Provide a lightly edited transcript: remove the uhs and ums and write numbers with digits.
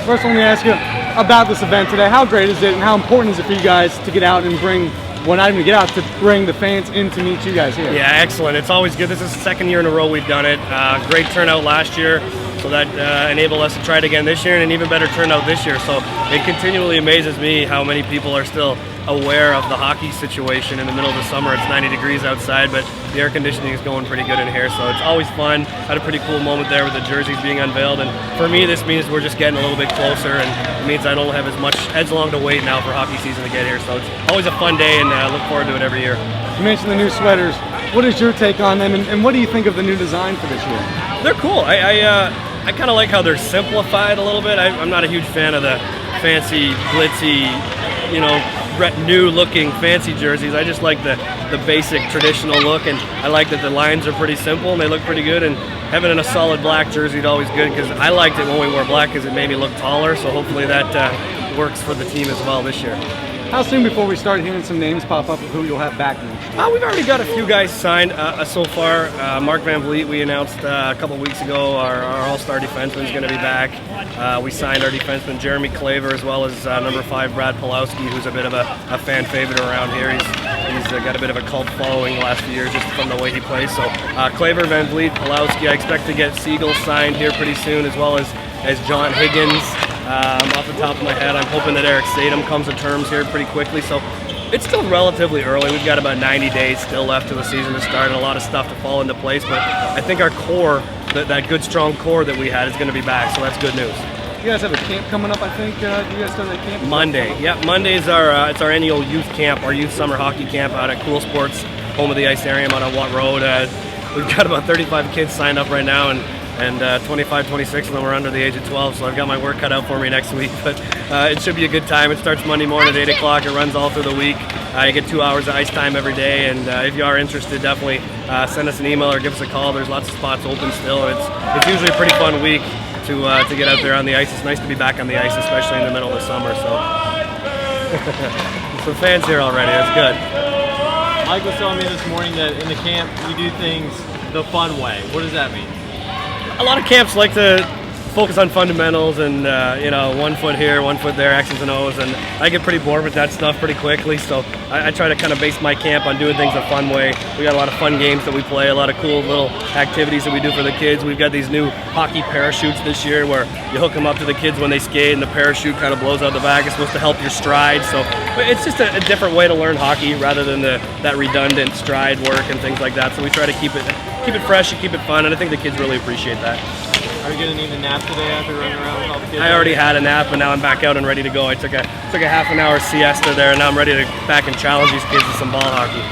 first let me ask you about this event today. How great is it, and how important is it for you guys to get out and bring, well, not even to get out, to bring the fans in to meet you guys here? Yeah, excellent. It's always good. This is the second year in a row we've done it. Great turnout last year, so that enabled us to try it again this year, and an even better turnout this year. So it continually amazes me how many people are still aware of the hockey situation in the middle of the summer. It's 90 degrees outside, but the air conditioning is going pretty good in here, so it's always fun. Had a pretty cool moment there with the jerseys being unveiled, and for me this means we're just getting a little bit closer, and it means I don't have as long to wait now for hockey season to get here, so it's always a fun day, and I look forward to it every year. You mentioned the new sweaters. What is your take on them, and what do you think of the new design for this year? They're cool. I kind of like how they're simplified a little bit. I'm not a huge fan of the fancy, glitzy, new looking fancy jerseys. I just like the basic traditional look, and I like that the lines are pretty simple and they look pretty good, and having in a solid black jersey is always good, because I liked it when we wore black because it made me look taller, so hopefully that works for the team as well this year. How soon before we start hearing some names pop up of who you'll have back next? We've already got a few guys signed so far. Mark Van Vliet, we announced a couple weeks ago, our all-star defenseman is going to be back. We signed our defenseman Jeremy Claver, as well as number 5 Brad Pulowski, who's a bit of a fan favorite around here. He's got a bit of a cult following the last few years just from the way he plays. So Claver, Van Vliet, Pulowski. I expect to get Siegel signed here pretty soon, as well as John Higgins. Off the top of my head, I'm hoping that Eric Sadum comes to terms here pretty quickly. So it's still relatively early. We've got about 90 days still left to the season to start, and a lot of stuff to fall into place. But I think our core, that good strong core that we had, is going to be back. So that's good news. You guys have a camp coming up, I think. Do you guys start that camp? Monday. Yep, Monday's it's our annual youth camp, our youth summer hockey camp out at Cool Sports, home of the ice area out on Watt Road. We've got about 35 kids signed up right now, and 25, 26 of them are under the age of 12, so I've got my work cut out for me next week. But it should be a good time. It starts Monday morning at 8 o'clock. It runs all through the week. You get 2 hours of ice time every day, and if you are interested, definitely send us an email or give us a call. There's lots of spots open still. It's usually a pretty fun week to get out there on the ice. It's nice to be back on the ice, especially in the middle of the summer. So some fans here already. That's good. Mike was telling me this morning that in the camp you do things the fun way. What does that mean? A lot of camps like to focus on fundamentals and 1 foot here, 1 foot there, X's and O's, and I get pretty bored with that stuff pretty quickly, so I try to kind of base my camp on doing things a fun way. We got a lot of fun games that we play, a lot of cool little activities that we do for the kids. We've got these new hockey parachutes this year where you hook them up to the kids when they skate, and the parachute kind of blows out the back. It's supposed to help your stride, so it's just a different way to learn hockey rather than that redundant stride work and things like that. So we try to keep it fresh and keep it fun, and I think the kids really appreciate that. Are you going to need a nap today after running around with all the kids? I already had a nap, and now I'm back out and ready to go. I took a half an hour siesta there, and now I'm ready to back and challenge these kids with some ball hockey.